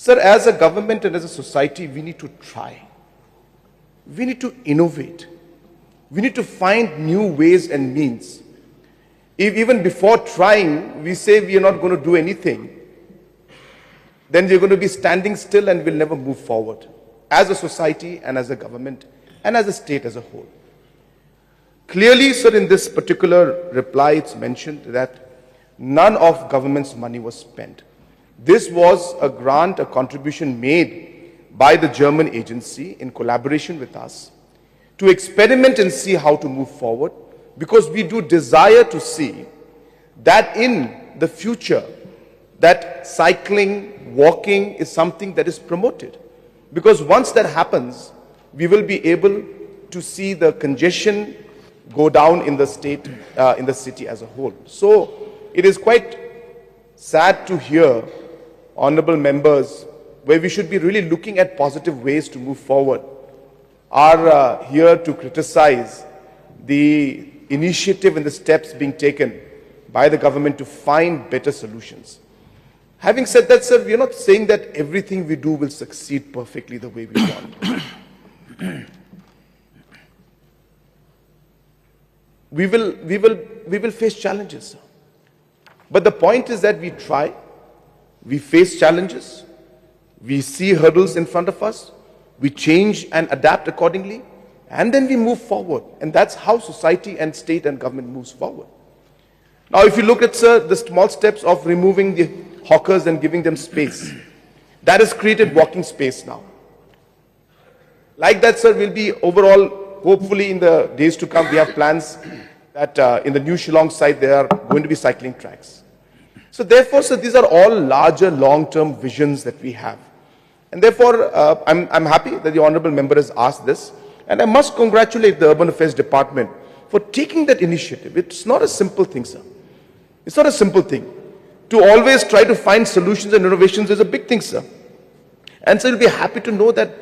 Sir, as a government and as a society, we need to try. We need to innovate. We need to find new ways and means. If even before trying, we say we are not going to do anything, then we're going to be standing still and we'll never move forward as a society and as a government and as a state as a whole. Clearly, sir, in this particular reply, it's mentioned that none of government's money was spent. This was a grant, a contribution made by the German agency in collaboration with us to experiment and see how to move forward, because we do desire to see that in the future that cycling, walking is something that is promoted. Because once that happens, we will be able to see the congestion go down in the state, in the city as a whole. So it is quite sad to hear honorable members, where we should be really looking at positive ways to move forward, are here to criticize the initiative and the steps being taken by the government to find better solutions. Having said that, sir, we are not saying that everything we do will succeed perfectly the way we want. We will face challenges, sir. But the point is that we try, we face challenges, we see hurdles in front of us, we change and adapt accordingly, and then we move forward. And that's how society and state and government moves forward. Now, if you look at, sir, the small steps of removing the hawkers and giving them space, that has created walking space now. Like that, sir, will be overall, hopefully in the days to come, we have plans that in the new Shillong site, there are going to be cycling tracks. So therefore, sir, these are all larger long-term visions that we have. And therefore, I'm happy that the honorable member has asked this. And I must congratulate the Urban Affairs Department for taking that initiative. It's not a simple thing, sir. It's not a simple thing. To always try to find solutions and innovations is a big thing, sir. And so you'll be happy to know that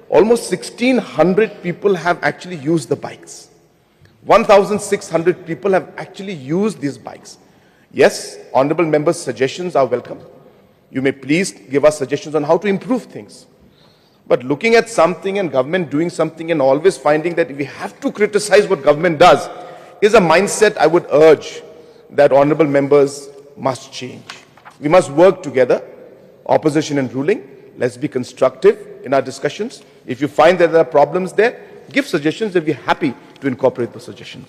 almost 1,600 people have actually used the bikes. 1,600 people have actually used these bikes. Yes, honorable members' suggestions are welcome. You may please give us suggestions on how to improve things. But looking at something and government doing something and always finding that we have to criticize what government does is a mindset I would urge that honorable members must change. We must work together, opposition and ruling. Let's be constructive in our discussions. If you find that there are problems there, give suggestions and we're happy to incorporate those suggestions.